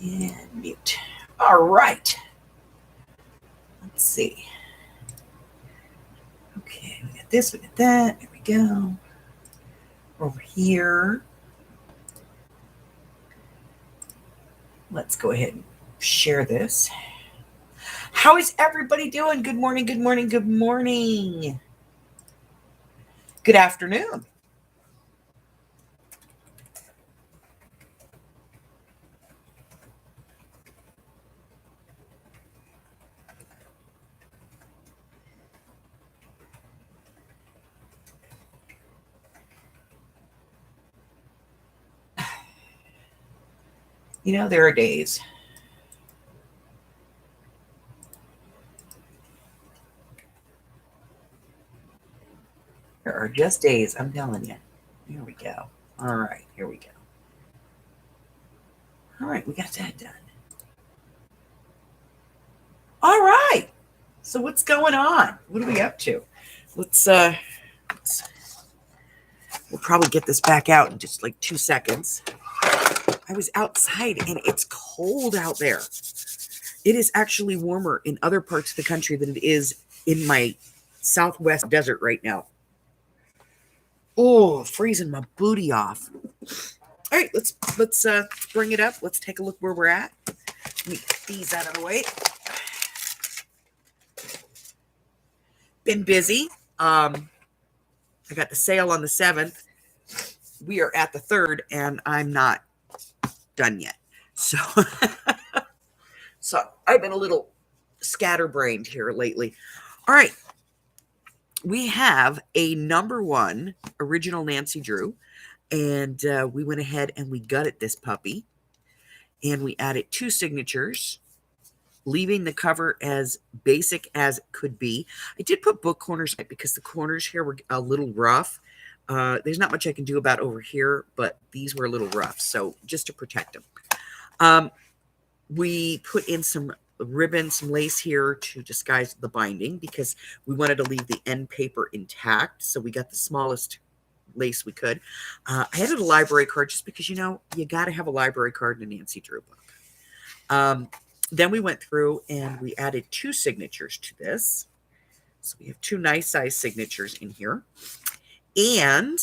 And mute. All right. Let's see. Okay, we got this, we got that. There we go. Over here. Let's go ahead and share this. How is everybody doing? Good morning, good morning, good morning. Good afternoon. You know, there are days. There are just days, I'm telling you. Here we go. All right, here we go. All right, we got that done. All right. So what's going on? What are we up to? Let's we'll probably get this back out in just like 2 seconds. I was outside and it's cold out there. It is actually warmer in other parts of the country than it is in my southwest desert right now. Oh, freezing my booty off. All right, let's bring it up. Let's take a look where we're at. Let me get these out of the way. Been busy. I got the sale on the 7th. We are at the 3rd, and I'm not done yet. So, so I've been a little scatterbrained here lately. All right. We have a #1 original Nancy Drew, and we went ahead and we gutted this puppy, and we added 2 signatures, leaving the cover as basic as it could be. I did put book corners because the corners here were a little rough. There's not much I can do about over here, but these were a little rough, so just to protect them. We put in some ribbon, some lace here to disguise the binding because we wanted to leave the end paper intact, so we got the smallest lace we could. I added a library card just because, you know, you got to have a library card in a Nancy Drew book. Then we went through and we added 2 signatures to this. So we have 2 nice size signatures in here. And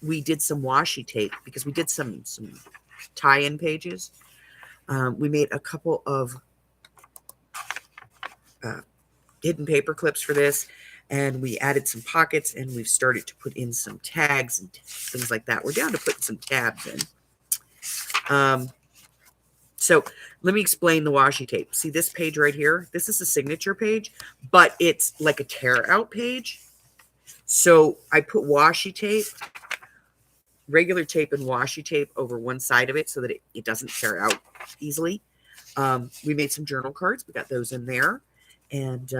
we did some washi tape because we did some tie-in pages. We made a couple of hidden paper clips for this, and we added some pockets, and we've started to put in some tags and things like that. We're down to putting some tabs in. So let me explain the washi tape. See this page right here? This is a signature page, but it's like a tear out page. So I put washi tape, regular tape and washi tape over one side of it so that it doesn't tear out easily. We made some journal cards. We got those in there. And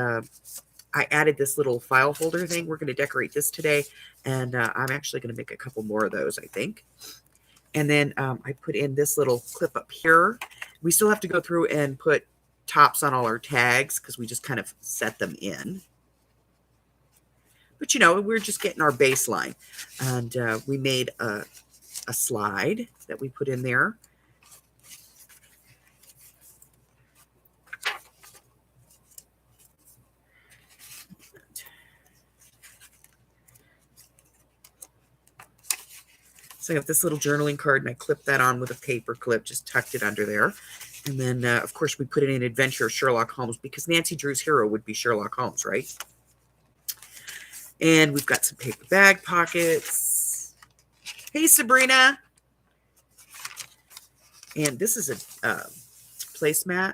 I added this little file holder thing. We're going to decorate this today. And I'm actually going to make a couple more of those, I think. And then I put in this little clip up here. We still have to go through and put tops on all our tags because we just kind of set them in. But, you know, we're just getting our baseline. And we made a slide that we put in there. So I have this little journaling card, and I clipped that on with a paper clip, just tucked it under there. And then, of course, we put in an adventure of Sherlock Holmes because Nancy Drew's hero would be Sherlock Holmes, right? And we've got some paper bag pockets. Hey, Sabrina. And this is a placemat.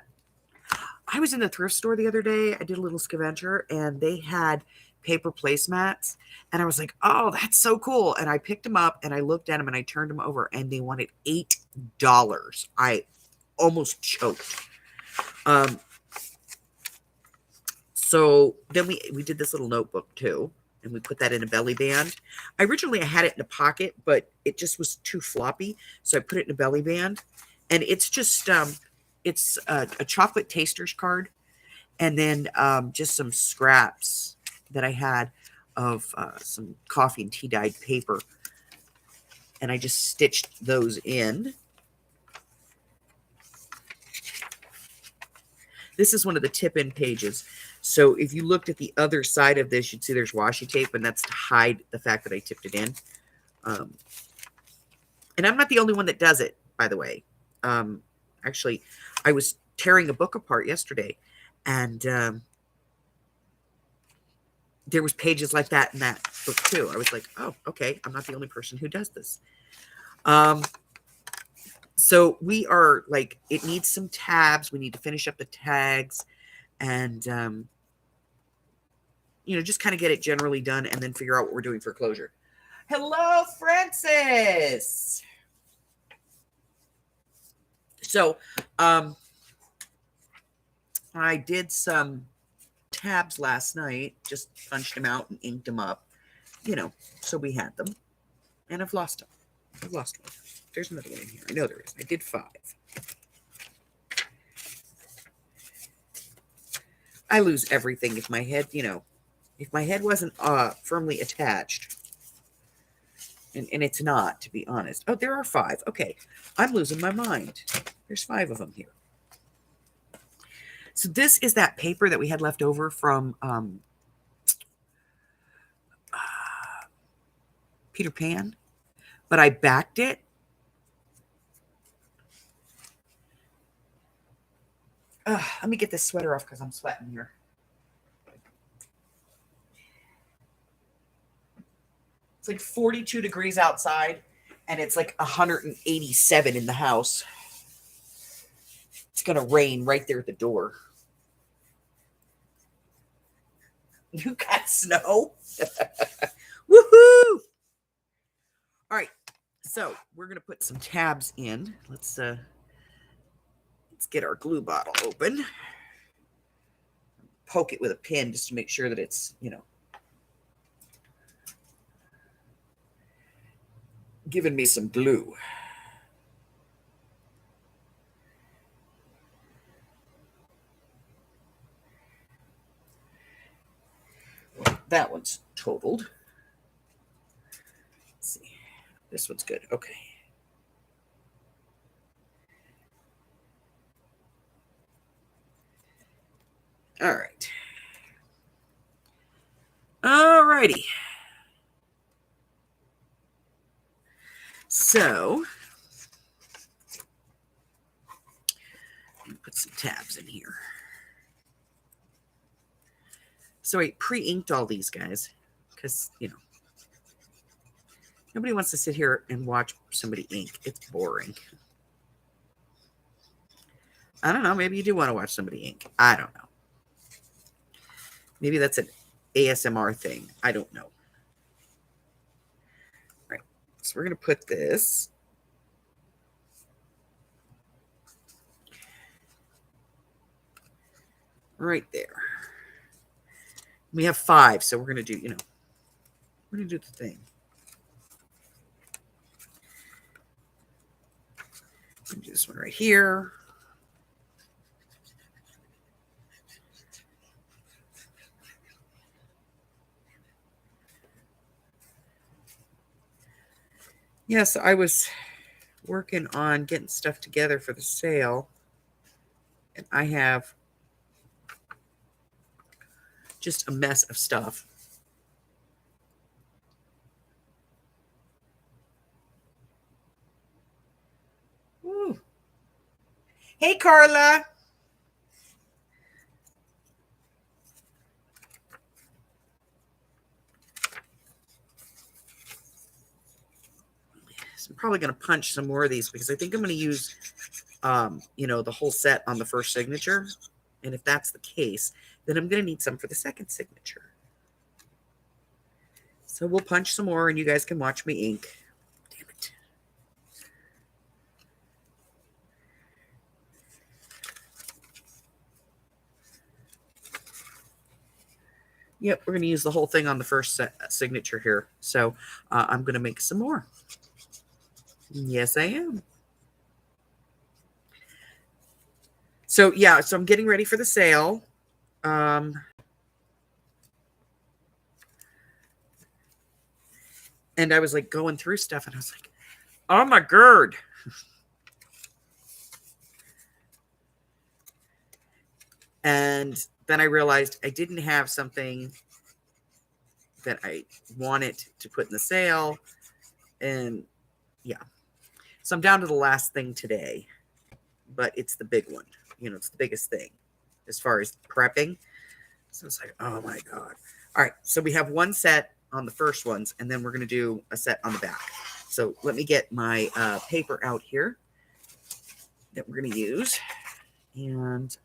I was in the thrift store the other day. I did a little scavenger, and they had paper placemats. And I was like, oh, that's so cool. And I picked them up, and I looked at them, and I turned them over, and they wanted $8. I almost choked. So then we did this little notebook, too. And we put that in a belly band. Originally, I had it in a pocket, but it just was too floppy. So I put it in a belly band. And it's just, it's a chocolate taster's card. And then just some scraps that I had of some coffee and tea dyed paper. And I just stitched those in. This is one of the tip-in pages. So if you looked at the other side of this, you'd see there's washi tape, and that's to hide the fact that I tipped it in. And I'm not the only one that does it, by the way. Actually, I was tearing a book apart yesterday, and there was pages like that in that book too. I was like, oh, okay, I'm not the only person who does this. So we are like, it needs some tabs. We need to finish up the tags and, you know, just kind of get it generally done and then figure out what we're doing for closure. Hello, Francis. So, I did some tabs last night, just punched them out and inked them up, you know, so we had them. And I've lost them. I've lost one. There's another one in here. I know there is. I did 5. I lose everything if my head, you know, if my head wasn't firmly attached. And it's not, to be honest. Oh, there are 5. Okay. I'm losing my mind. There's 5 of them here. So this is that paper that we had left over from Peter Pan. But I backed it. Let me get this sweater off because I'm sweating here. It's like 42 degrees outside, and it's like 187 in the house. It's going to rain right there at the door. You got snow? Woohoo! All right, so we're going to put some tabs in. Let's get our glue bottle open. Poke it with a pin just to make sure that it's, you know, giving me some glue. That one's totaled. Let's see. This one's good. Okay. All right. All righty. So, put some tabs in here. So I pre-inked all these guys because, you know, nobody wants to sit here and watch somebody ink. It's boring. I don't know. Maybe you do want to watch somebody ink. I don't know. Maybe that's an ASMR thing. I don't know. All right. So we're going to put this right there. We have 5, so we're going to do, you know, we're going to do the thing. Do this one right here. Yes, I was working on getting stuff together for the sale, and I have just a mess of stuff. Ooh. Hey, Carla. So I'm probably going to punch some more of these because I think I'm going to use, you know, the whole set on the first signature. And if that's the case, then I'm going to need some for the second signature. So we'll punch some more and you guys can watch me ink. Damn it. Yep, we're going to use the whole thing on the first signature here. So I'm going to make some more. Yes, I am. So, yeah, so I'm getting ready for the sale. And I was like going through stuff and I was like, oh my God. And then I realized I didn't have something that I wanted to put in the sale. And yeah, so I'm down to the last thing today, but it's the big one. You know, it's the biggest thing as far as prepping. So it's like, oh my God. All right. So we have one set on the first ones, and then we're going to do a set on the back. So let me get my paper out here that we're going to use. And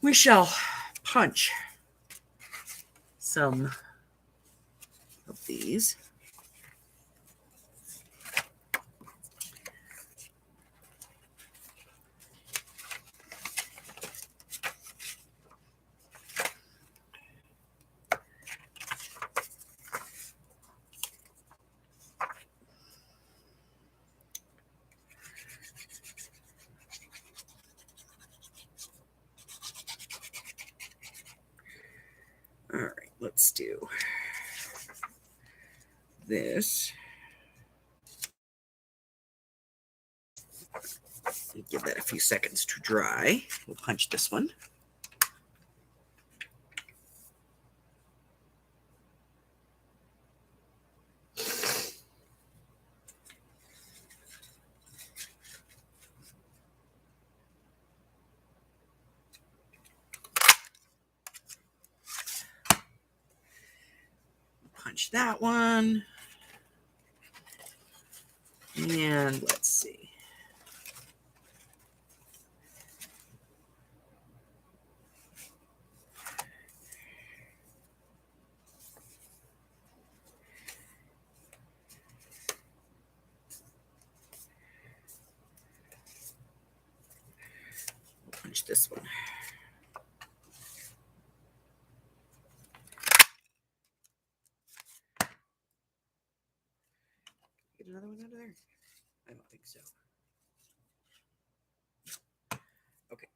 we shall punch some of these. All right, let's do this. Give that a few seconds to dry. We'll punch this one. Punch that one. And let's see. We'll punch this one. Get another one out of there? I don't think so. Okay.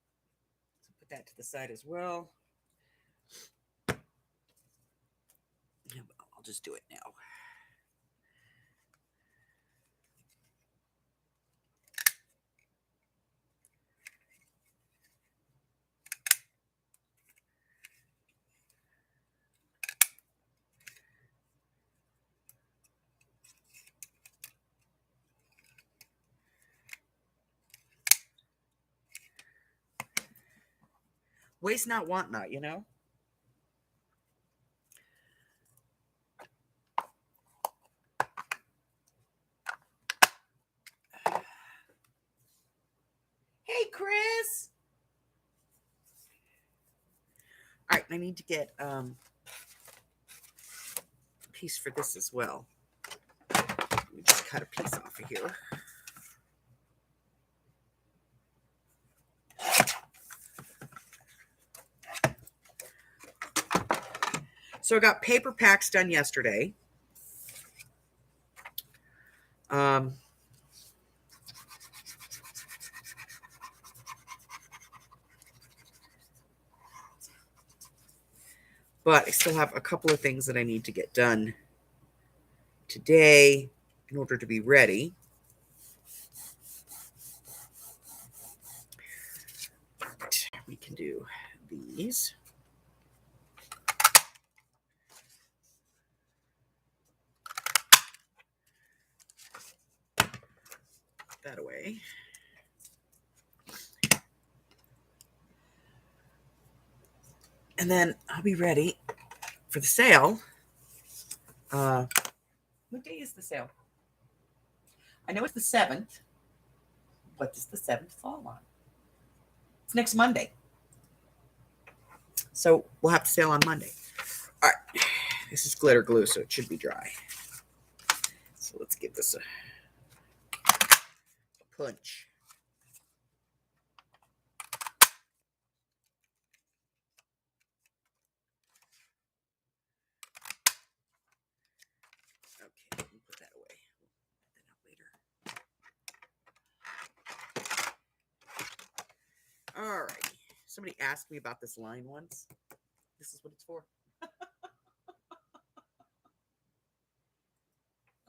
So put that to the side as well. I'll just do it now. Waste not, want not, you know? Hey, Chris. All right, I need to get a piece for this as well. Let me just cut a piece off of here. So I got paper packs done yesterday. But I still have a couple of things that I need to get done today in order to be ready. We can do these. Put that away. And then I'll be ready for the sale. What day is the sale? I know it's the 7th. What does the 7th fall on? It's next Monday. So we'll have the sale on Monday. All right. This is glitter glue, so it should be dry. So let's give this a punch. Okay, we'll put that away. We'll put that out later. All right. Somebody asked me about this line once. This is what it's for.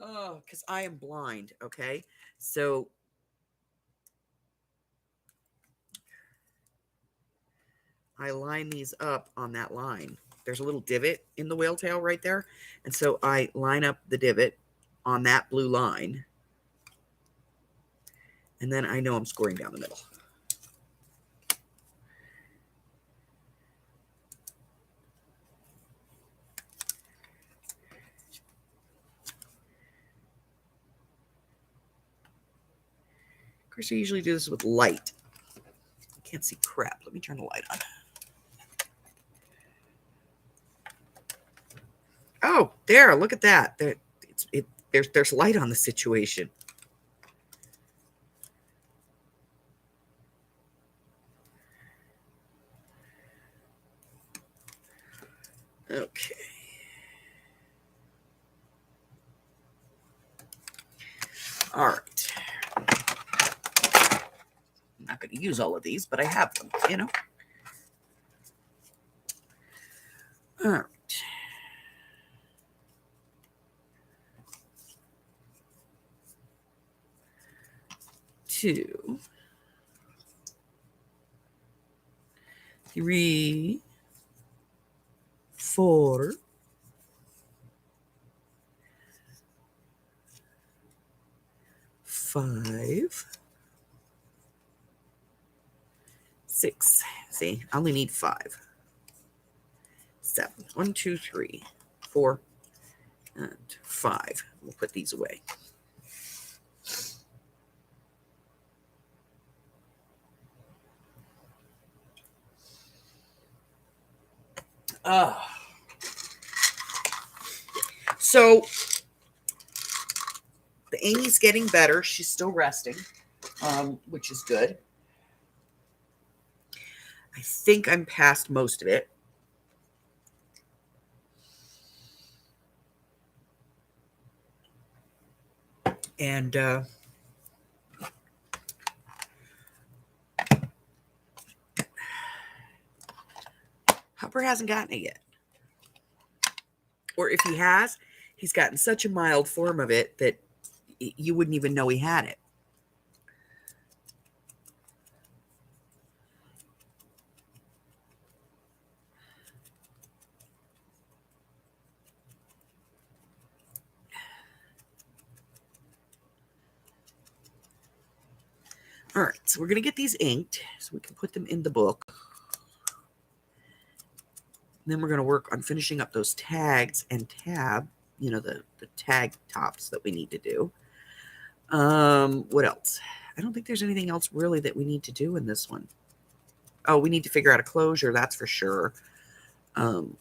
Oh, because I am blind, okay? So I line these up on that line. There's a little divot in the whale tail right there. And so I line up the divot on that blue line. And then I know I'm scoring down the middle. Of course, I usually do this with light. I can't see crap. Let me turn the light on. Oh, there, look at that. There's light on the situation. Okay. All right. I'm not going to use all of these, but I have them, you know. All right. 2, 3, 4, 5, 6. See, I only need 5. 7. 1, 2, 3, 4, and 5. We'll put these away. So the Amy's getting better. She's still resting, which is good. I think I'm past most of it. And Hopper hasn't gotten it yet. Or if he has, he's gotten such a mild form of it that you wouldn't even know he had it. All right, so we're going to get these inked so we can put them in the book. And then we're going to work on finishing up those tags and tab, you know, the tag tops that we need to do. What else? I don't think there's anything else really that we need to do in this one. Oh, we need to figure out a closure, that's for sure. And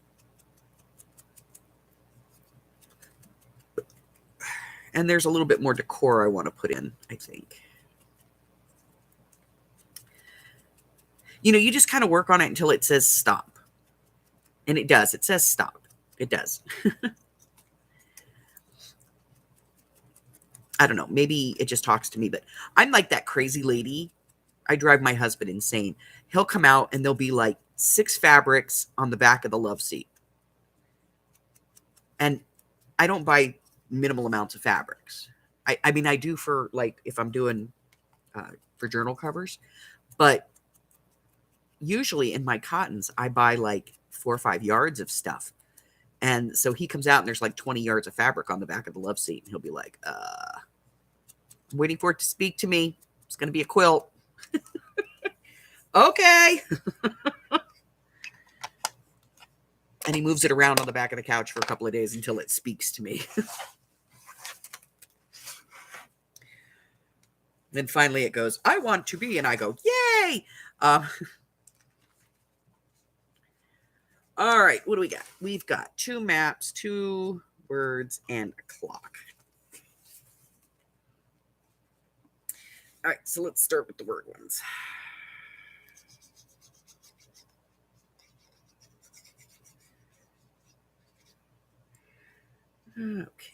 there's a little bit more decor I want to put in, I think. You know, you just kind of work on it until it says stop. And it does. It says stop. It does. I don't know. Maybe it just talks to me, but I'm like that crazy lady. I drive my husband insane. He'll come out and there'll be like 6 fabrics on the back of the love seat. And I don't buy minimal amounts of fabrics. I mean, I do for like if I'm doing for journal covers, but usually in my cottons, I buy like 4 or 5 yards of stuff. And so he comes out and there's like 20 yards of fabric on the back of the love seat. And he'll be like, I'm waiting for it to speak to me. It's going to be a quilt. Okay. And he moves it around on the back of the couch for a couple of days until it speaks to me. Then finally it goes, I want to be. And I go, yay. All right. What do we got? We've got 2 maps, 2 words, and a clock. All right. So let's start with the word ones. Okay.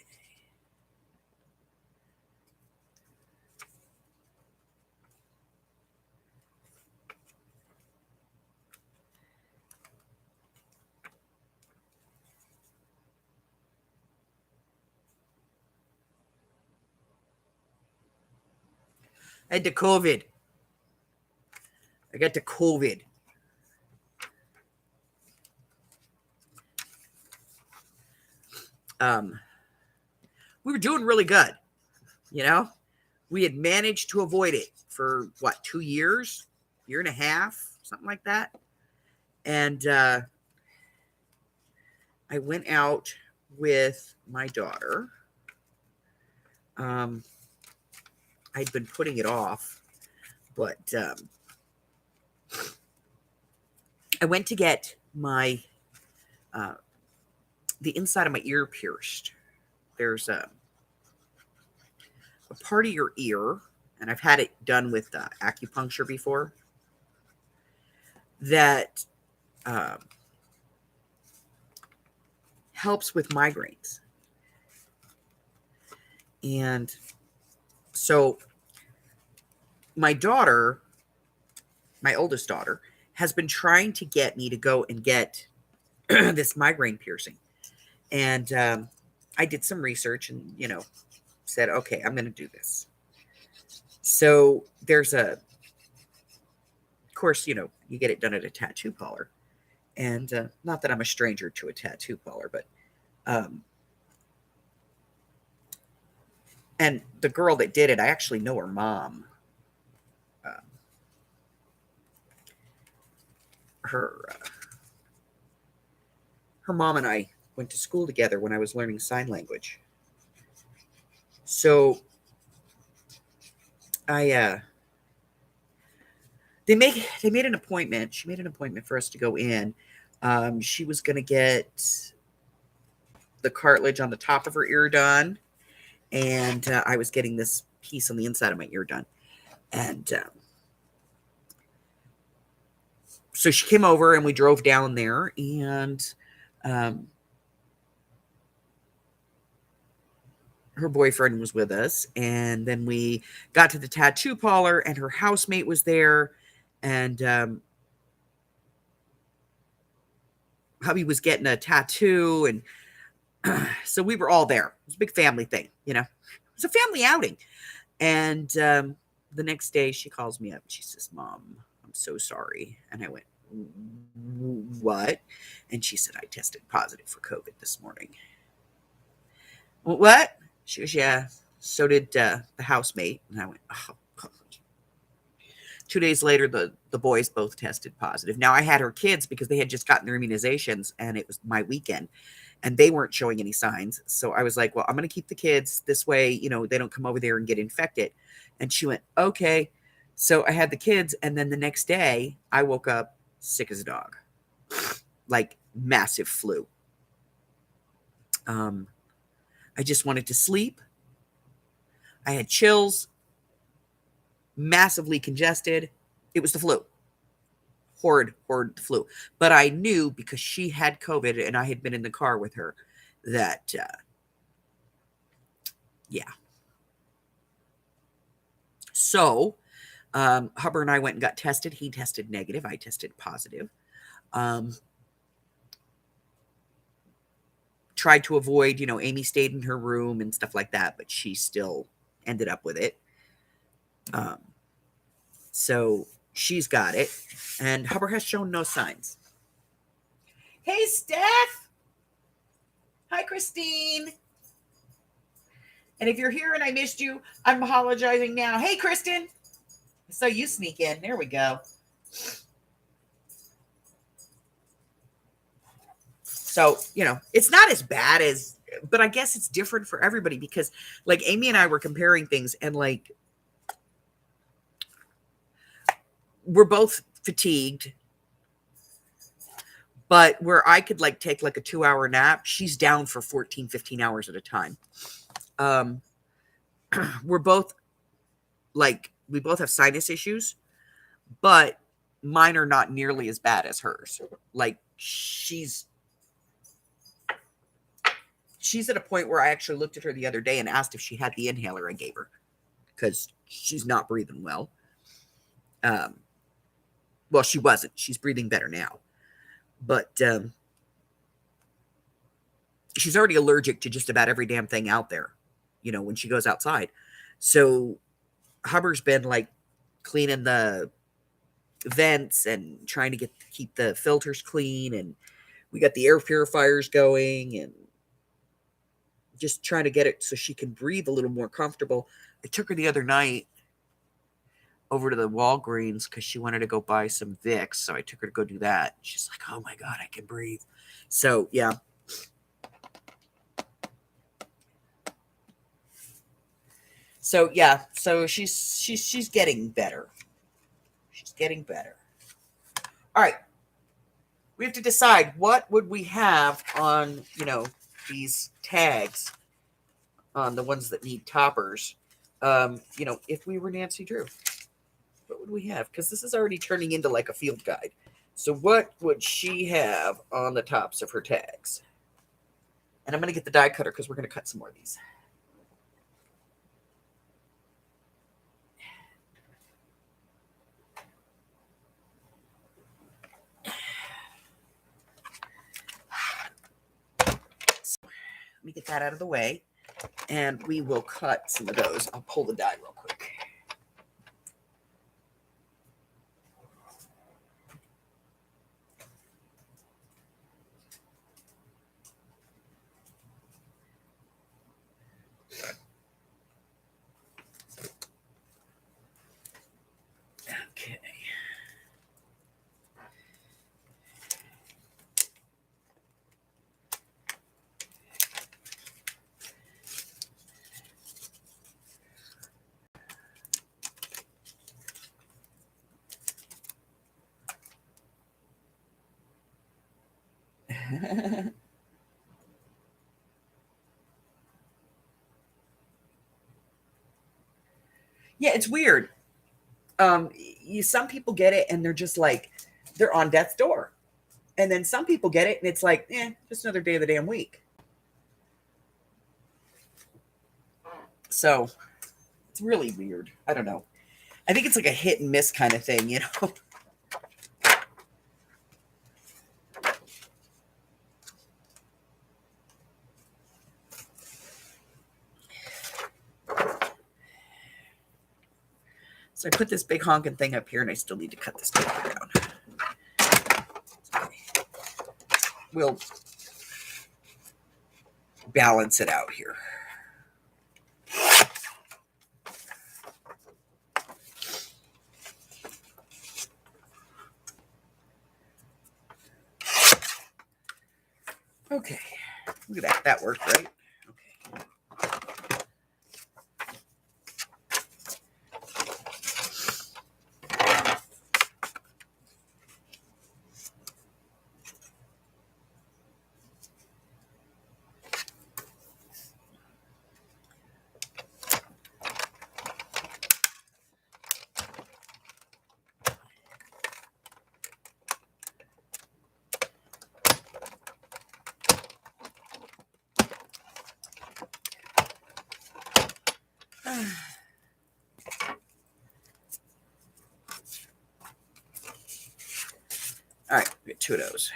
I had the COVID. I got the COVID. we were doing really good. You know, we had managed to avoid it for what, 2 years, year and a half, something like that. And I went out with my daughter. I'd been putting it off, but I went to get my the inside of my ear pierced. There's a part of your ear, and I've had it done with acupuncture before, that helps with migraines. And so my daughter, my oldest daughter, has been trying to get me to go and get this migraine piercing. And I did some research and, said, okay, I'm going to do this. So there's of course, you get it done at a tattoo parlor. And not that I'm a stranger to a tattoo parlor, but and the girl that did it, I actually know her mom. Her mom and I went to school together when I was learning sign language. So they made an appointment. She made an appointment for us to go in. She was going to get the cartilage on the top of her ear done, and I was getting this piece on the inside of my ear done. And so she came over and we drove down there, and her boyfriend was with us. And then we got to the tattoo parlor and her housemate was there, and hubby was getting a tattoo. And so we were all there. It was a big family thing, it was a family outing. And the next day she calls me up and she says, "Mom, I'm so sorry." And I went, "What?" And she said, "I tested positive for COVID this morning." "What?" She goes, "Yeah, so did the housemate." And I went, "Oh, God." 2 days later, the boys both tested positive. Now, I had her kids because they had just gotten their immunizations and it was my weekend and they weren't showing any signs. So I was like, well, I'm going to keep the kids this way, they don't come over there and get infected. And she went, "Okay." So I had the kids, and then the next day I woke up sick as a dog, like massive flu. I just wanted to sleep. I had chills, massively congested. It was the flu. Horrid flu. But I knew, because she had COVID and I had been in the car with her, that, yeah. So Hubbard and I went and got tested. He tested negative. I tested positive. Tried to avoid, Amy stayed in her room and stuff like that, but she still ended up with it. So she's got it, and Hubbard has shown no signs. Hey, Steph. Hi, Christine. And if you're here and I missed you, I'm apologizing now. Hey, Kristen. So you sneak in. There we go. So, it's not as bad as, but I guess it's different for everybody, because like Amy and I were comparing things, and like we're both fatigued, but where I could like take like a 2-hour nap, she's down for 14, 15 hours at a time. We're both like, we both have sinus issues, but mine are not nearly as bad as hers. Like she's at a point where I actually looked at her the other day and asked if she had the inhaler I gave her, because she's not breathing well. Well, she wasn't. She's breathing better now. But she's already allergic to just about every damn thing out there, when she goes outside. So Hubbard's been like cleaning the vents and trying to keep the filters clean, and we got the air purifiers going, and just trying to get it so she can breathe a little more comfortable. I took her the other night over to the Walgreens because she wanted to go buy some Vicks. So I took her to go do that. She's like, oh my God, I can breathe. So yeah. So yeah, so she's getting better. She's getting better. All right. We have to decide what would we have on, these tags, on the ones that need toppers. If we were Nancy Drew, what would we have? Because this is already turning into like a field guide. So what would she have on the tops of her tags? And I'm going to get the die cutter because we're going to cut some more of these. Let me get that out of the way, and we will cut some of those. I'll pull the die real quick. Okay. Yeah, it's weird. Some people get it and they're just like, they're on death's door. And then some people get it and it's like, just another day of the damn week. So it's really weird. I don't know. I think it's like a hit and miss kind of thing, So I put this big honking thing up here and I still need to cut this paper down. Okay. We'll balance it out here. Okay, look at that. That worked, right? All right, we got two of those.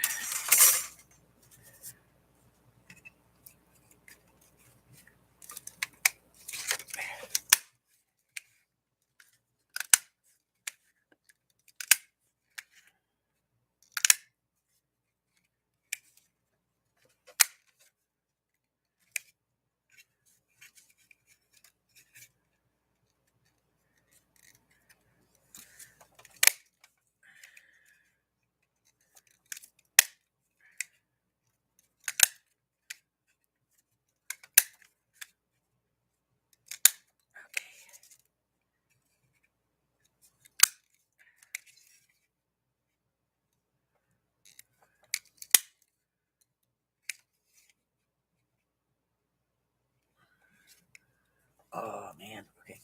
Oh, man. Okay.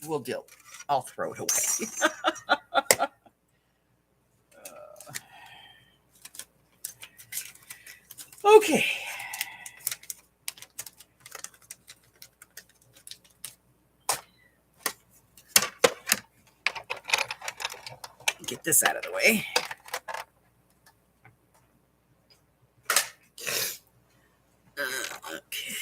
We'll deal. I'll throw it away. Okay. Get this out of the way. Okay.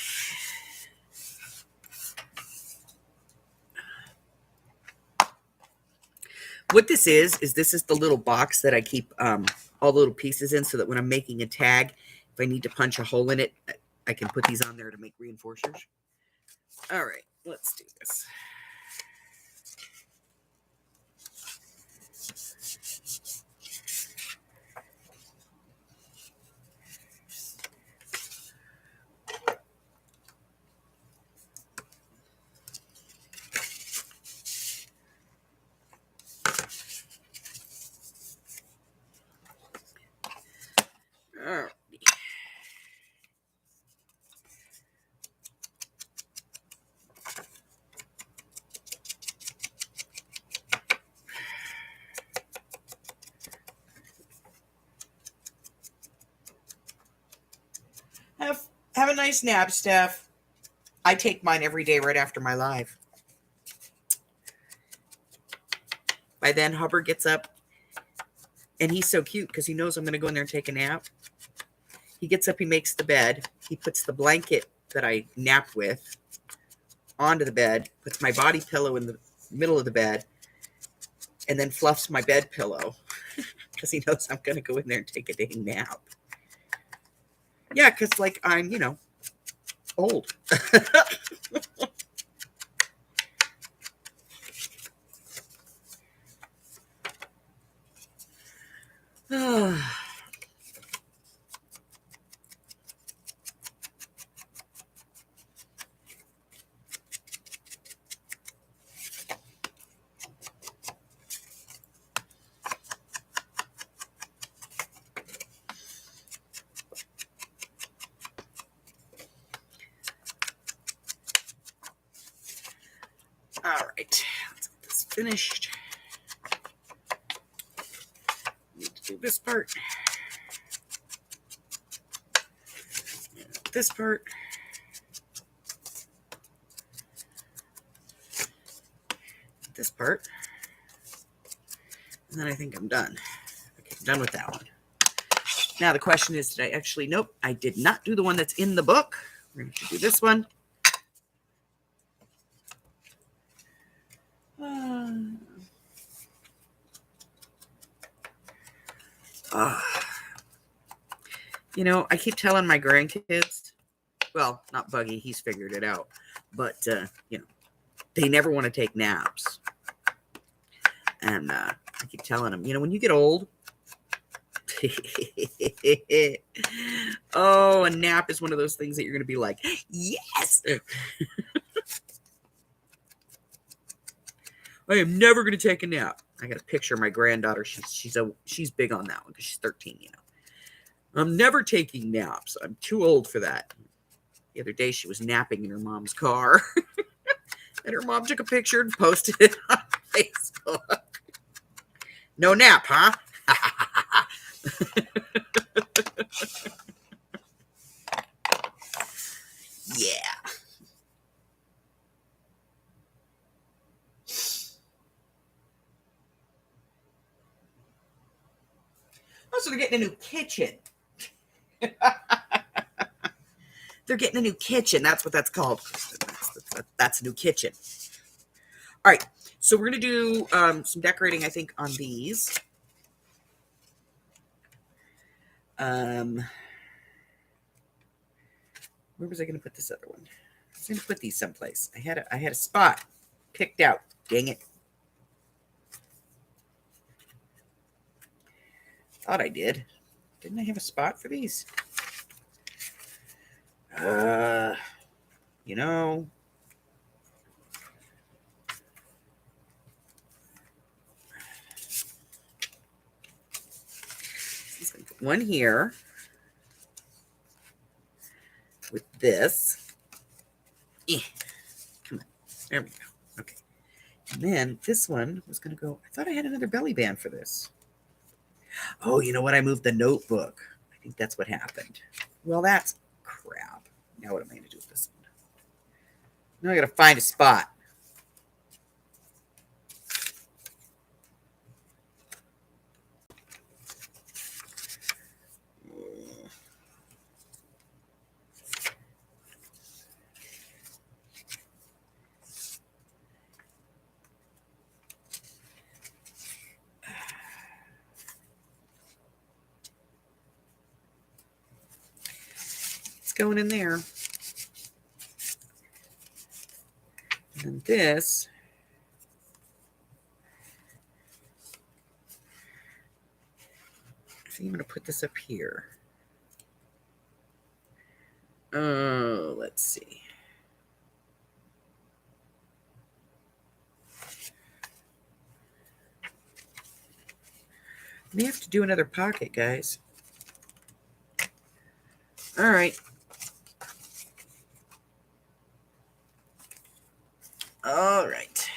What this is the little box that I keep all the little pieces in so that when I'm making a tag, if I need to punch a hole in it, I can put these on there to make reinforcers. All right, let's do this. All Have a nice nap, Steph. I take mine every day right after my live. By then, Hubbard gets up, and he's so cute because he knows I'm going to go in there and take a nap. He gets up, he makes the bed. He puts the blanket that I nap with onto the bed, puts my body pillow in the middle of the bed, and then fluffs my bed pillow because he knows I'm going to go in there and take a dang nap. Yeah, because, like, I'm, old. All right, let's get this finished. Need to do this part. This part. This part. And then I think I'm done. Okay, I'm done with that one. Now the question is, did I actually? Nope, I did not do the one that's in the book. We're going to do this one. I keep telling my grandkids, well, not Buggy, he's figured it out, but, they never want to take naps. And I keep telling them, when you get old, oh, a nap is one of those things that you're going to be like, yes! I am never going to take a nap. I got a picture of my granddaughter. She's big on that one because she's 13, I'm never taking naps. I'm too old for that. The other day, she was napping in her mom's car. And her mom took a picture and posted it on Facebook. No nap, huh? Yeah. Oh, so they're getting a new kitchen. They're getting a new kitchen. That's what that's called. That's a new kitchen. All right. So we're going to do some decorating, I think, on these. Where was I going to put this other one? I was going to put these someplace. I had a spot picked out. Dang it. Thought I did. Didn't I have a spot for these? One here with this. Come on. There we go. Okay. And then this one was going to go. I thought I had another belly band for this. Oh, you know what? I moved the notebook. I think that's what happened. Well, that's crap. Now what am I going to do with this one? Now I got to find a spot. going in there. And then this. I think I'm going to put this up here. Oh, let's see. May have to do another pocket, guys. All right. All right.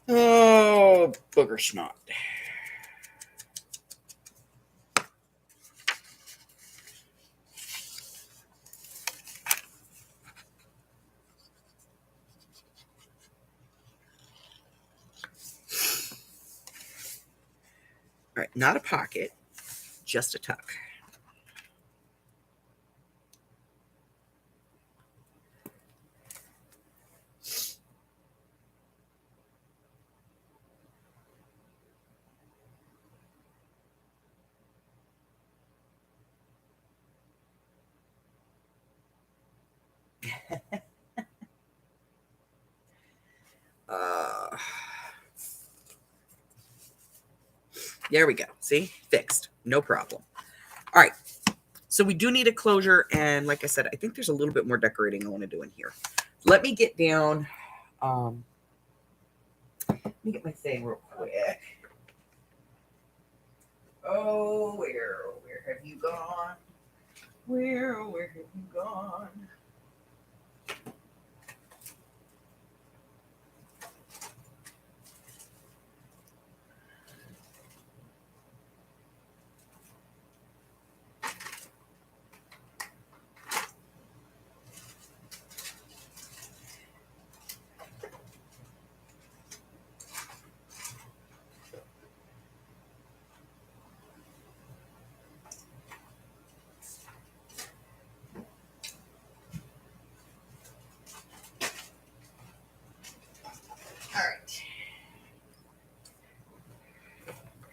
Oh, booger snot. All right, not a pocket, just a tuck. There we go. See? Fixed. No problem. All right. So we do need a closure. And like I said, I think there's a little bit more decorating I want to do in here. Let me get down. Let me get my thing real quick. Oh, where have you gone? Where have you gone?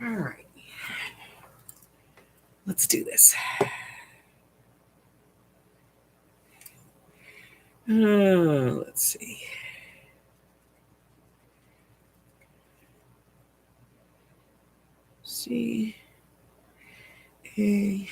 All right. Let's do this. Let's see. C A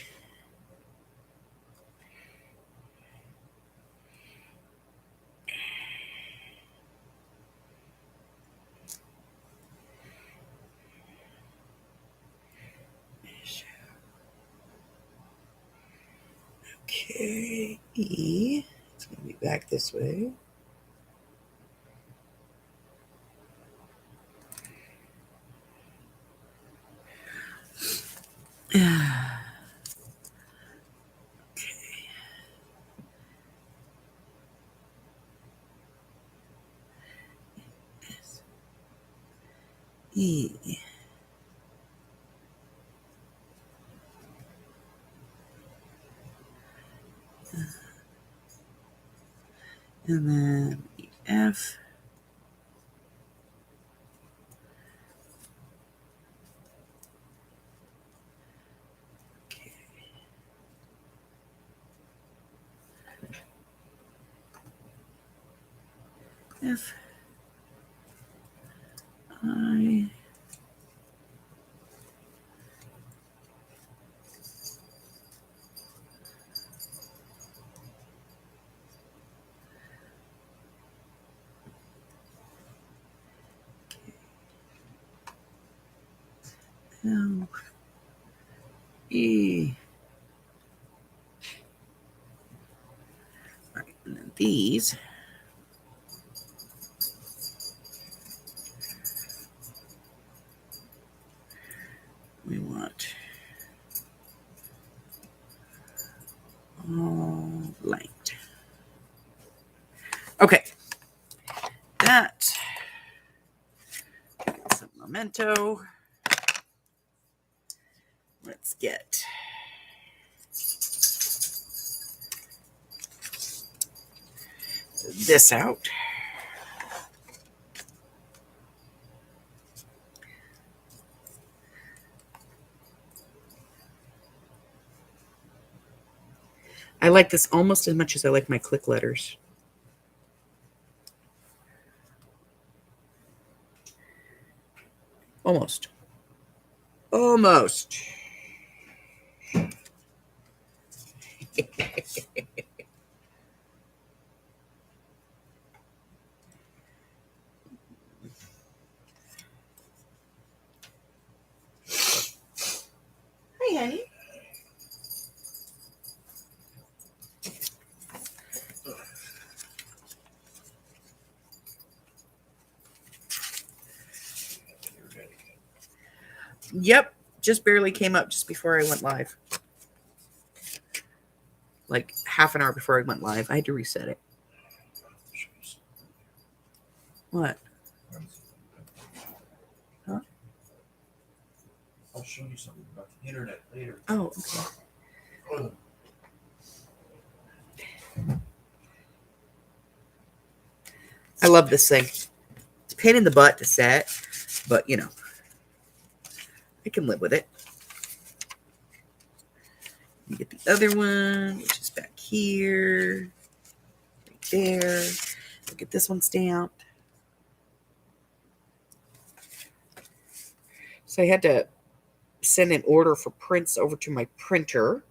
K E. It's going to be back this way. E. And then F. Okay. F. I. L. E. All right, and then these. We want light. Okay. That. Some memento. Let's get this out. I like this almost as much as I like my click letters. Almost. Almost. Hey, honey. Yep, just barely came up just before I went live. Like half an hour before I went live. I had to reset it. What? Huh? I'll show you something about the internet later. Oh, okay. I love this thing. It's a pain in the butt to set, but you know, I can live with it. You get the other one, which is back here, right there. I'll get this one stamped. So I had to send an order for prints over to my printer.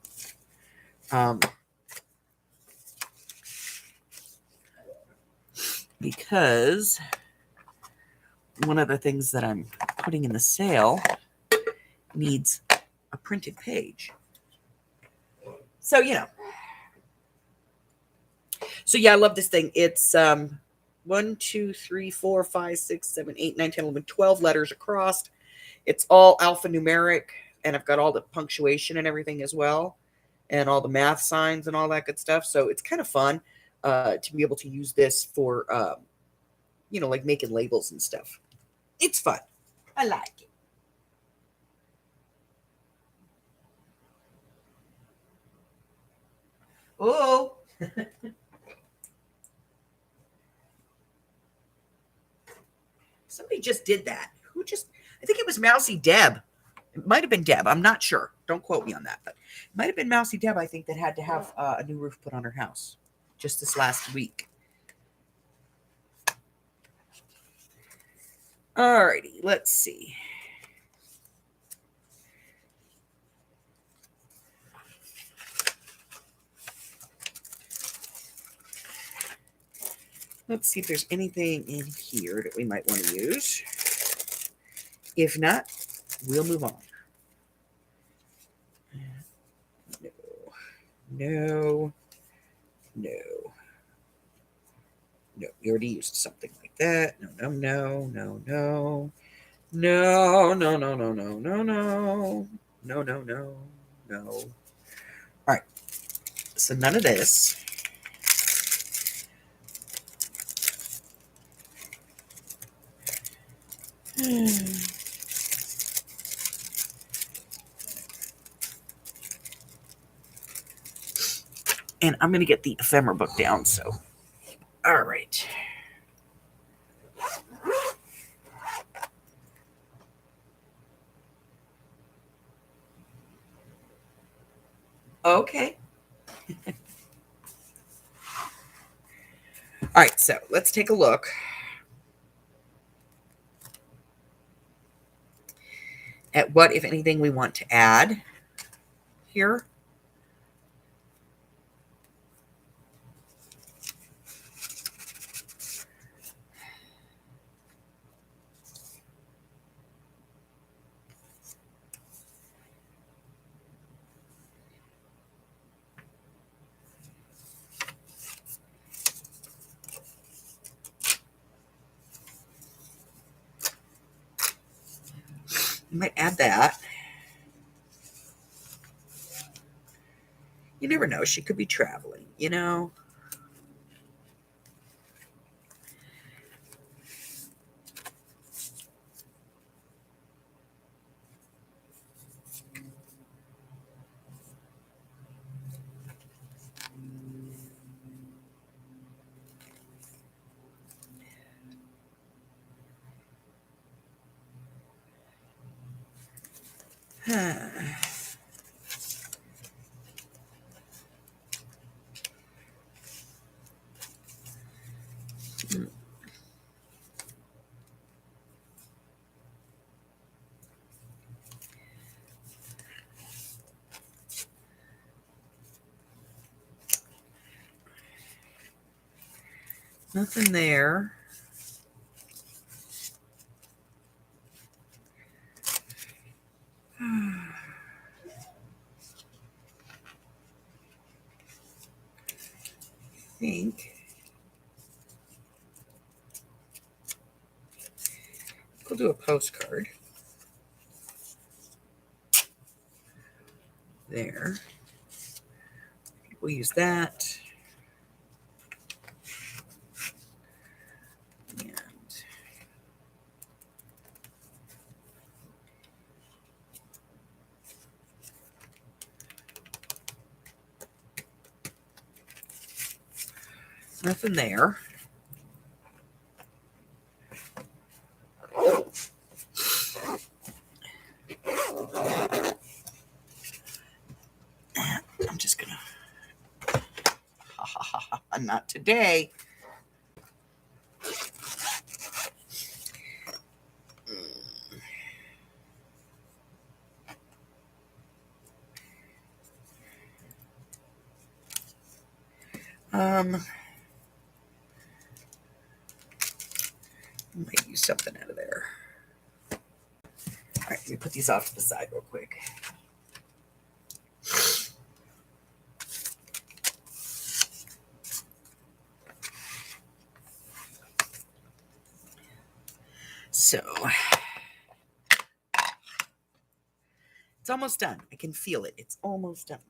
Because one of the things that I'm putting in the sale needs a printed page. So, you know. So, yeah, I love this thing. It's 1, 2, 3, 4, 5, 6, 7, 8, 9, 10, 11, 12 letters across. It's all alphanumeric, and I've got all the punctuation and everything as well, and all the math signs and all that good stuff. So it's kind of fun to be able to use this for, you know, like making labels and stuff. It's fun. I like it. Oh. Somebody just did that. Who just, I think it was Mousy Deb. It might have been Deb. I'm not sure. Don't quote me on that. But it might have been Mousy Deb, I think, that had to have a new roof put on her house just this last week. Alrighty, let's see. Let's see if there's anything in here that we might want to use. If not, we'll move on. No. No. No, we already used something like that. No, no, no, no, no. No, no, no, no, no, no, no. No, no, no, no. All right. So none of this. And I'm going to get the ephemera book down. So, all right. Okay. All right. So let's take a look at what, if anything, we want to add here. I might add that. You never know. She could be traveling, you know? Nothing there. I think we'll do a postcard. There. We'll use that. And nothing there. I'm just gonna. Not today. I might use something out of there. All right, let me put these off to the side real quick. So it's almost done. I can feel it. It's almost done.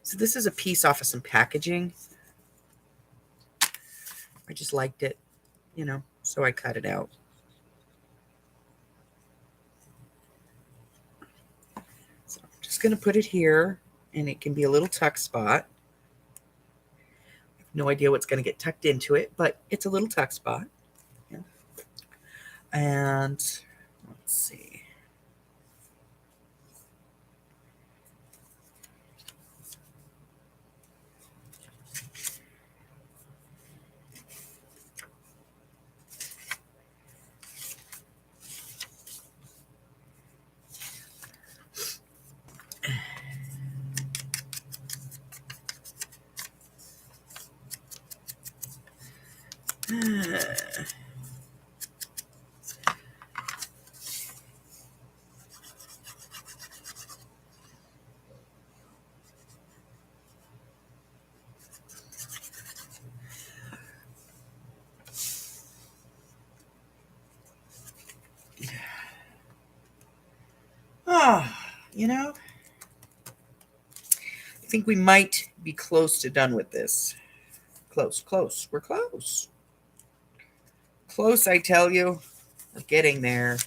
So this is a piece off of some packaging. I just liked it, you know, so I cut it out. So I'm just going to put it here, and it can be a little tuck spot. I have no idea what's going to get tucked into it, but it's a little tuck spot. Yeah. And let's see. You know, I think we might be close to done with this. Close. We're close. Close, I tell you. We're getting there.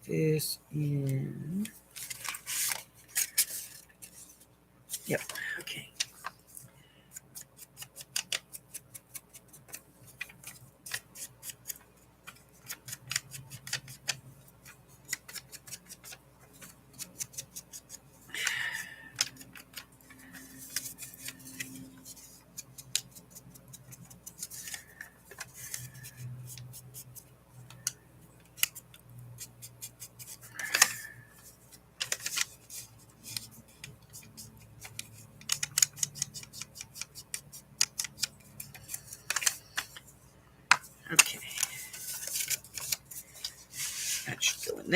This in. Yep. Okay.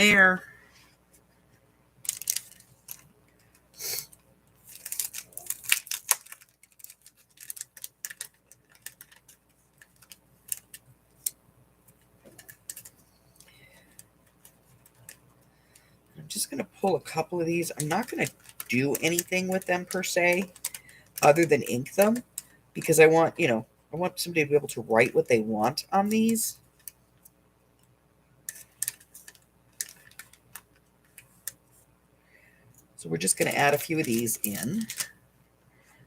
there. I'm just going to pull a couple of these. I'm not going to do anything with them per se, other than ink them, because I want, I want somebody to be able to write what they want on these. So we're just going to add a few of these in.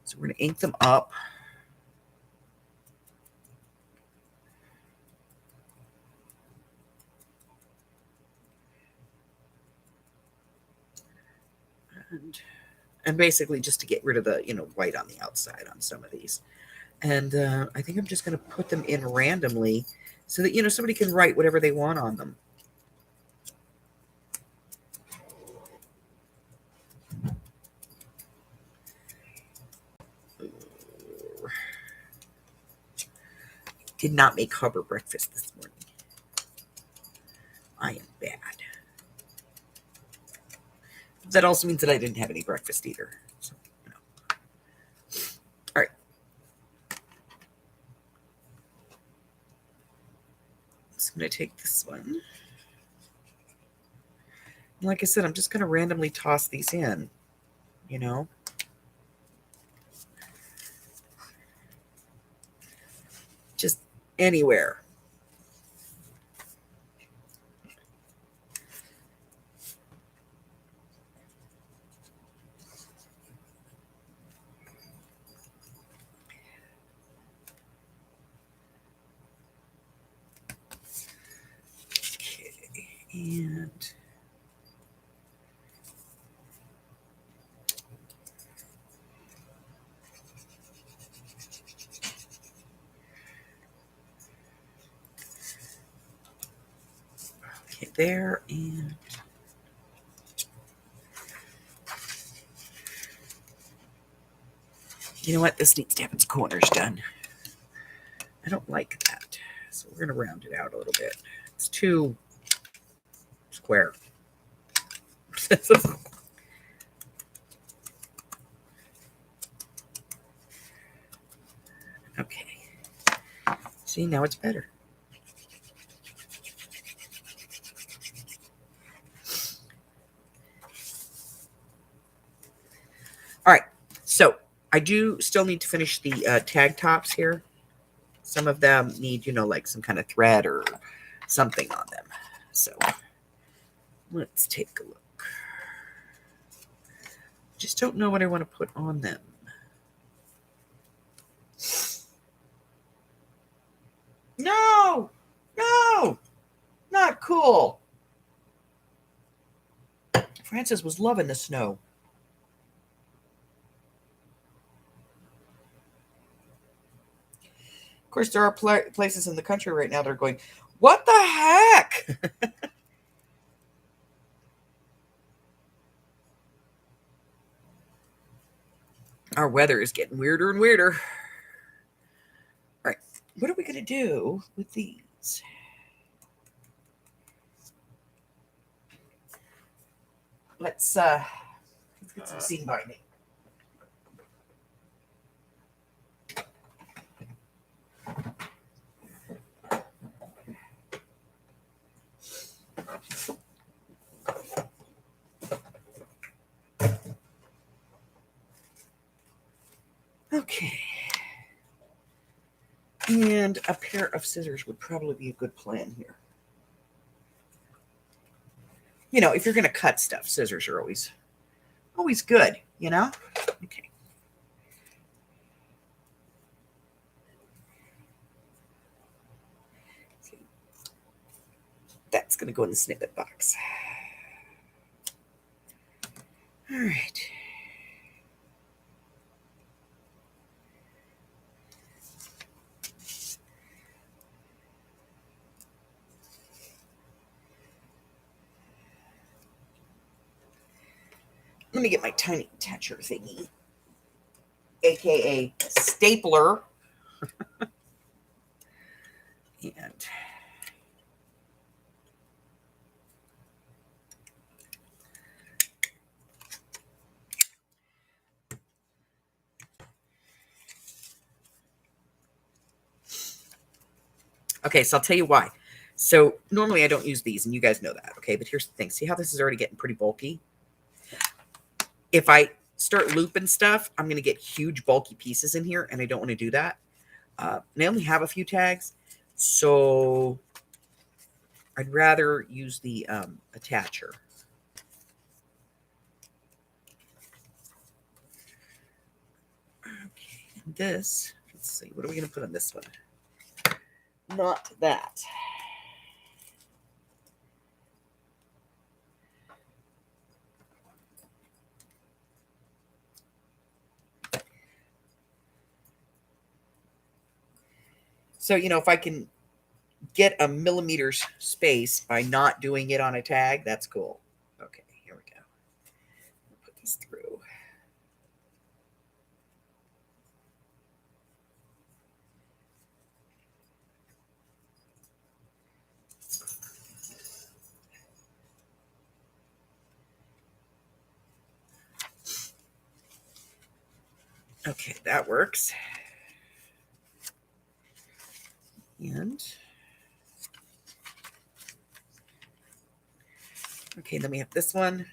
So we're going to ink them up. And basically just to get rid of the, white on the outside on some of these. And I think I'm just going to put them in randomly so that, somebody can write whatever they want on them. Did not make Hubbard breakfast this morning. I am bad. That also means that I didn't have any breakfast either. So, All right. So I'm going to take this one. Like I said, I'm just going to randomly toss these in, just anywhere. Okay, and okay, there, and you know what? This needs to have its corners done. I don't like that. So we're going to round it out a little bit. It's too square. Okay. See, now it's better. All right. So I do still need to finish the tag tops here. Some of them need, like some kind of thread or something on them. So let's take a look. Just don't know what I want to put on them. No, not cool. Francis was loving the snow. Of course, there are places in the country right now that are going, what the heck? Our weather is getting weirder and weirder. All right, what are we going to do with these? Let's get some seam binding. Okay. And a pair of scissors would probably be a good plan here. If you're going to cut stuff, scissors are always good, Okay. That's going to go in the snippet box. All right. Let me get my tiny attacher thingy, aka stapler. And Okay, so I'll tell you why. So normally I don't use these, and you guys know that, okay? But here's the thing. See how this is already getting pretty bulky? If I start looping stuff, I'm going to get huge bulky pieces in here, and I don't want to do that. And I only have a few tags, so I'd rather use the attacher. Okay, and this, let's see, what are we going to put on this one? Not that. So, you know, if I can get a millimeter's space by not doing it on a tag, that's cool. Okay, here we go. Put this through. Okay, that works. And okay, then we have this one.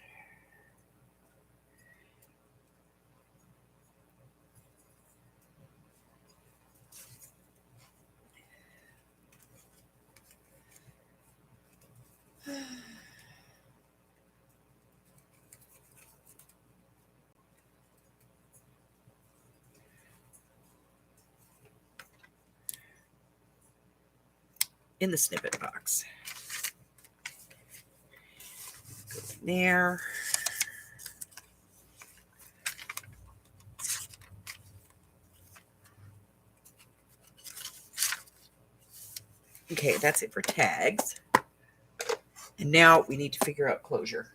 In the snippet box. Go in there. Okay, that's it for tags. And now we need to figure out closure.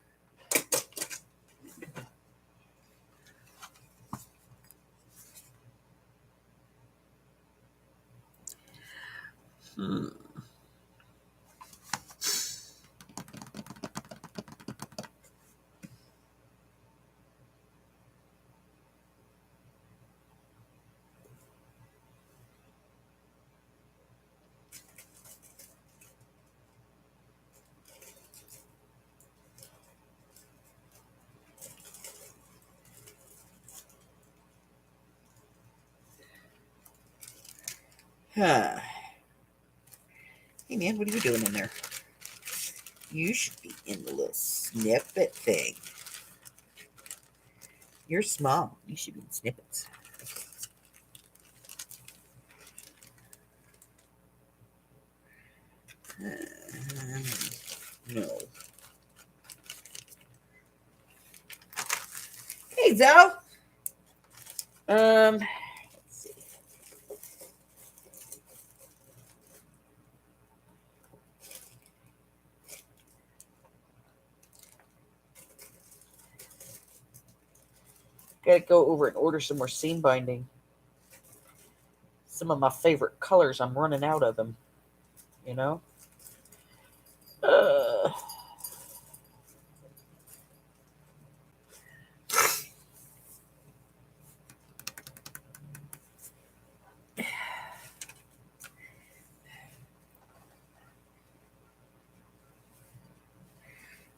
Huh. Hey man, what are you doing in there? You should be in the little snippet thing. You're small. You should be in snippets. No. Hey, Zoe. Let's see. Gotta go over and order some more seam binding. Some of my favorite colors, I'm running out of them. You know?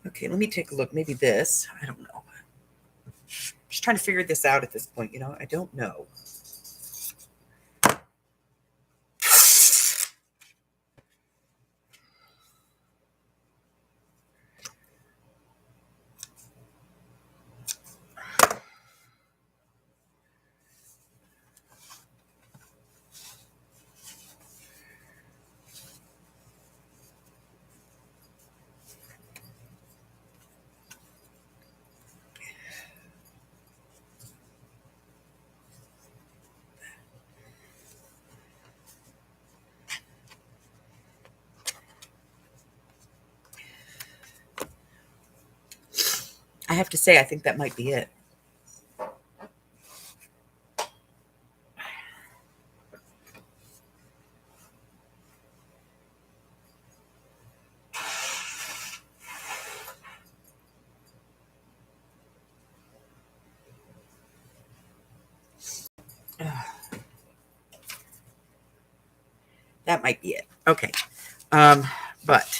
Okay, let me take a look. Maybe this. I don't know. Just trying to figure this out at this point. You know, I don't know. I have to say, I think that might be it. That might be it. Okay. But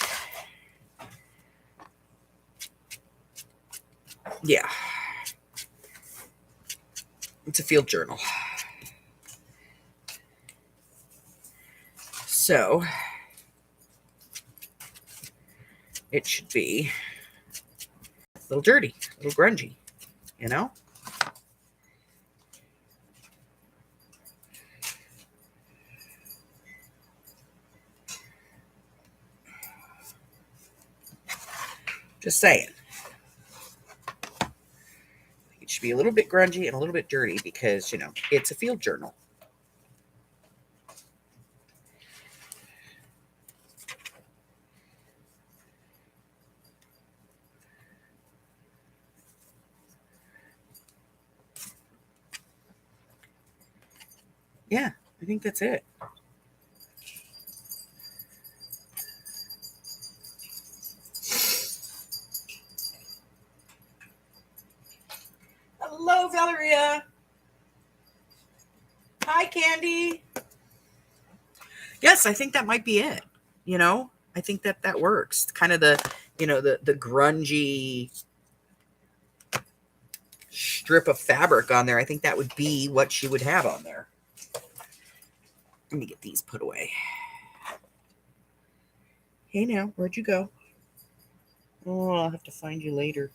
yeah, it's a field journal. So it should be a little dirty, a little grungy, you know? Just saying. It should be a little bit grungy and a little bit dirty because, you know, it's a field journal. Yeah, I think that's it. Hello, Valeria. Hi, Candy. Yes, I think that might be it. You know, I think that works. It's kind of the, you know, the grungy strip of fabric on there. I think that would be what she would have on there. Let me get these put away. Hey now, where'd you go? Oh, I'll have to find you later.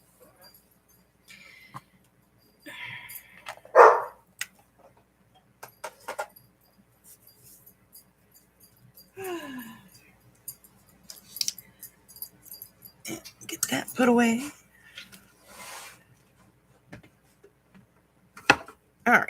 Get that put away. All right.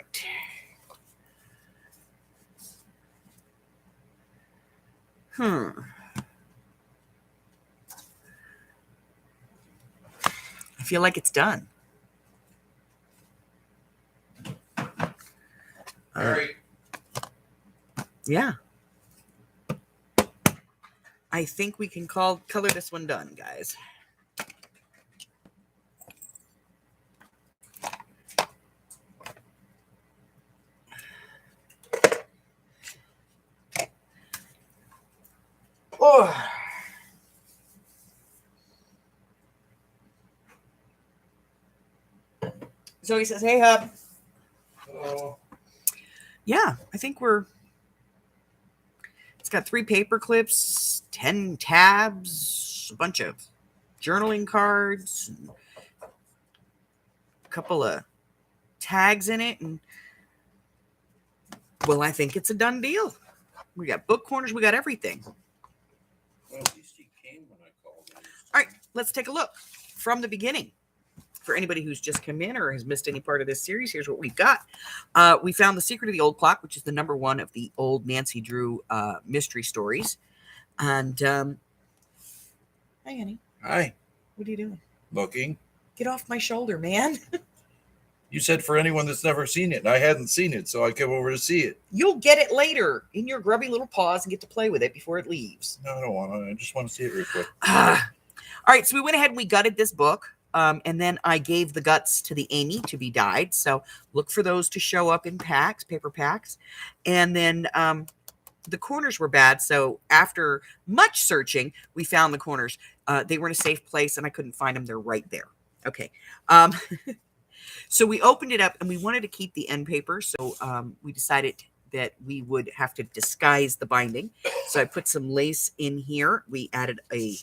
I feel like it's done. All right. Yeah. I think we can color this one done, guys. Oh. Zoe says, hey, hub. Hello. Yeah, I think it's got 3 paper clips, 10 tabs, a bunch of journaling cards, and a couple of tags in it. And, well, I think it's a done deal. We got book corners. We got everything. Well, at least he came when I called him. All right, let's take a look from the beginning. For anybody who's just come in or has missed any part of this series, here's what we've got. We found The Secret of the Old Clock, which is the #1 of the old Nancy Drew mystery stories. And, hi, honey. Hi. What are you doing? Looking. Get off my shoulder, man. You said for anyone that's never seen it, and I hadn't seen it, so I came over to see it. You'll get it later in your grubby little paws and get to play with it before it leaves. No, I don't want to. I just want to see it real quick. All right, so we went ahead and we gutted this book. And then I gave the guts to the Amy to be dyed. So look for those to show up in packs, paper packs. And then the corners were bad. So after much searching, we found the corners. They were in a safe place and I couldn't find them. They're right there. Okay. So we opened it up and we wanted to keep the end paper. So we decided that we would have to disguise the binding. So I put some lace in here. We added a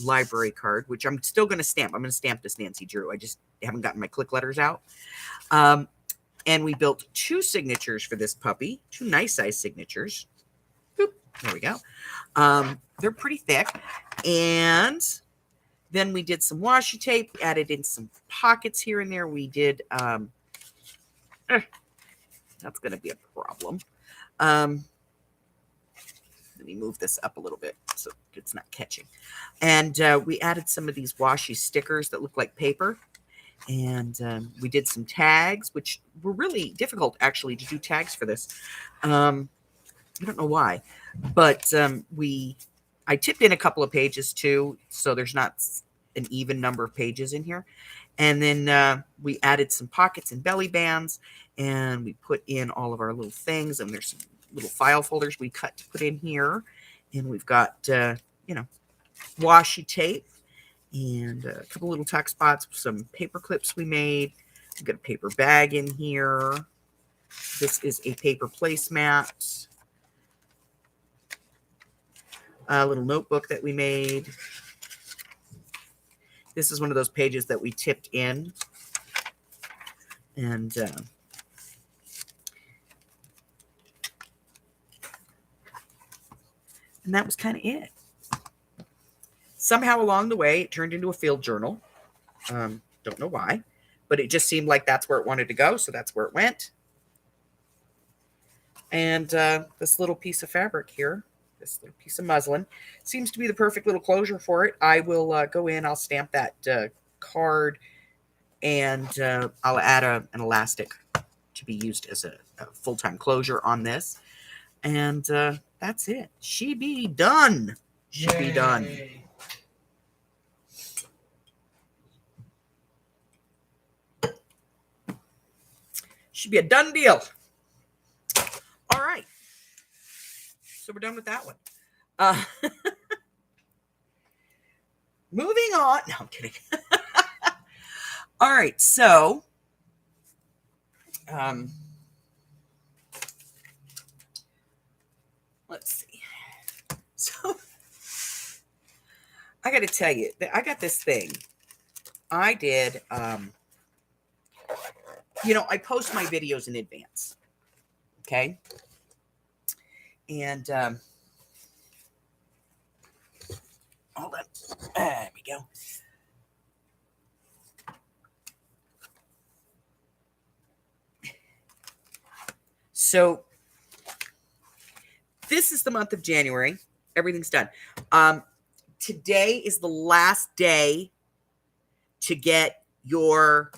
library card, which I'm still going to stamp. I'm going to stamp this Nancy Drew. I just haven't gotten my click letters out. And we built 2 signatures for this puppy, 2 nice size signatures. Boop, there we go. They're pretty thick. And then we did some washi tape, added in some pockets here and there. We did, that's going to be a problem. Let me move this up a little bit so it's not catching. And we added some of these washi stickers that look like paper. And we did some tags, which were really difficult, actually, to do tags for this. I don't know why. But I tipped in a couple of pages, too, so there's not an even number of pages in here. And then we added some pockets and belly bands. And we put in all of our little things. And there's some little file folders we cut to put in here. And we've got, washi tape and a couple little tuck spots, some paper clips we made. We've got a paper bag in here. This is a paper placemat. A little notebook that we made. This is one of those pages that we tipped in. And that was kind of it. Somehow along the way, it turned into a field journal. Don't know why, but it just seemed like that's where it wanted to go, so that's where it went. And this little piece of fabric here, this little piece of muslin, seems to be the perfect little closure for it. I will go in, I'll stamp that card, and I'll add an elastic to be used as a full-time closure on this. And that's it. She be done. She be done. Should be a done deal. All right. So we're done with that one. Moving on. No, I'm kidding. All right. So, let's see. So, I got to tell you, I got this thing. I did, I post my videos in advance. Okay. And, hold on. There we go. So this is the month of January. Everything's done. Today is the last day to get your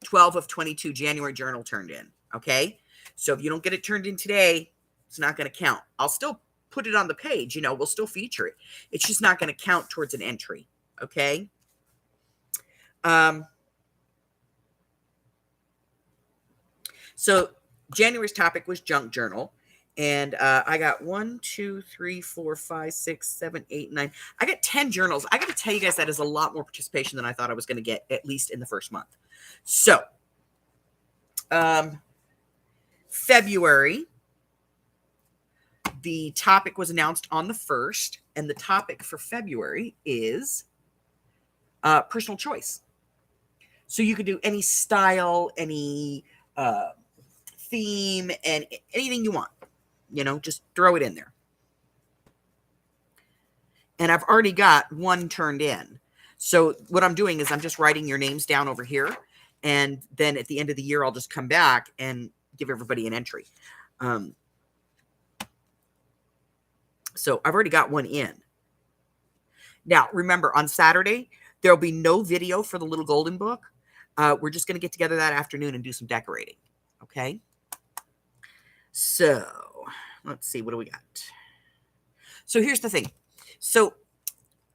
12 of 22 January journal turned in. Okay. So if you don't get it turned in today, it's not going to count. I'll still put it on the page. We'll still feature it. It's just not going to count towards an entry. Okay. So January's topic was junk journal. And I got 1, 2, 3, 4, 5, 6, 7, 8, 9. I got 10 journals. I got to tell you guys that is a lot more participation than I thought I was going to get, at least in the first month. So, February, the topic was announced on the 1st. And the topic for February is personal choice. So you could do any style, any theme, and anything you want. Just throw it in there. And I've already got one turned in. So what I'm doing is I'm just writing your names down over here. And then at the end of the year, I'll just come back and give everybody an entry. So I've already got one in. Now, remember, on Saturday, there'll be no video for the little golden book. We're just going to get together that afternoon and do some decorating. Okay? So let's see, what do we got? So here's the thing. So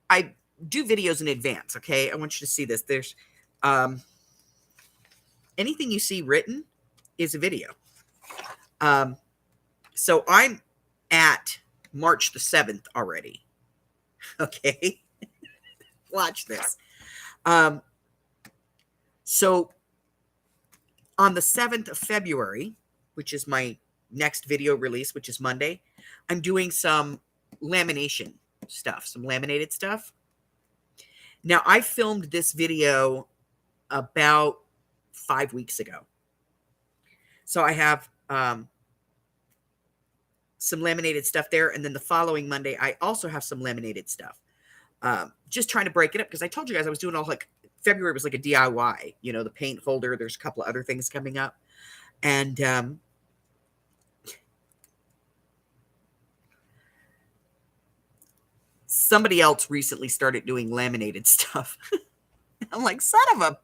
I do videos in advance, okay? I want you to see this. There's anything you see written is a video. So I'm at March the 7th already. Okay? Watch this. So on the 7th of February, which is my next video release, which is Monday, I'm doing some lamination stuff, some laminated stuff. Now, I filmed this video about 5 weeks ago. So I have some laminated stuff there. And then the following Monday, I also have some laminated stuff. Just trying to break it up because I told you guys I was doing all February was like a DIY, the paint holder. There's a couple of other things coming up. And somebody else recently started doing laminated stuff. I'm like, son of a...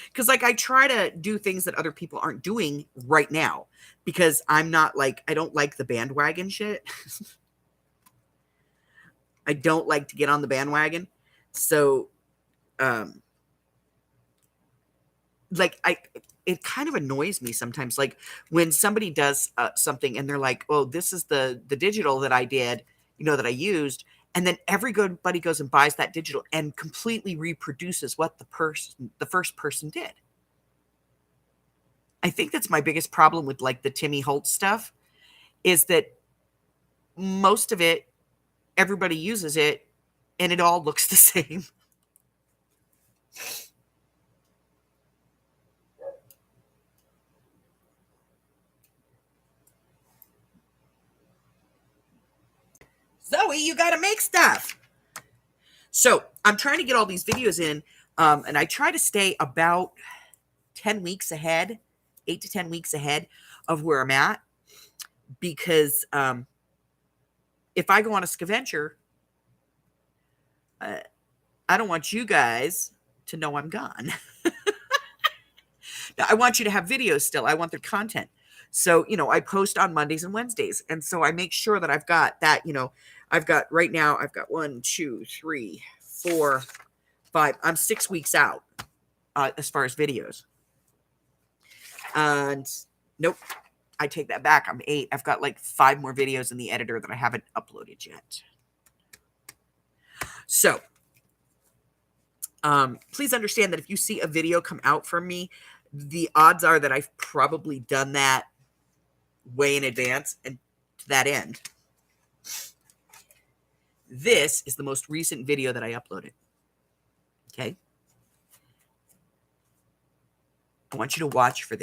Because I try to do things that other people aren't doing right now. Because I'm not I don't like the bandwagon shit. I don't like to get on the bandwagon. So, it's it kind of annoys me sometimes. Like when somebody does something and they're like, oh, this is the digital that I did, that I used. And then everybody goes and buys that digital and completely reproduces what the first person did. I think that's my biggest problem with like the Timmy Holt stuff, is that most of it, everybody uses it and it all looks the same. Zoe, you got to make stuff. So I'm trying to get all these videos in, and I try to stay about 10 weeks ahead, 8 to 10 weeks ahead of where I'm at, because if I go on a scavenger, I don't want you guys to know I'm gone. Now, I want you to have videos still. I want the content. So, I post on Mondays and Wednesdays. And so I make sure that I've got that, I've got 1, 2, 3, 4, 5. I'm 6 weeks out as far as videos. And nope, I take that back. I'm 8. I've got like 5 more videos in the editor that I haven't uploaded yet. So please understand that if you see a video come out from me, the odds are that I've probably done that way in advance. And to that end, this is the most recent video that I uploaded. Okay. I want you to watch for this.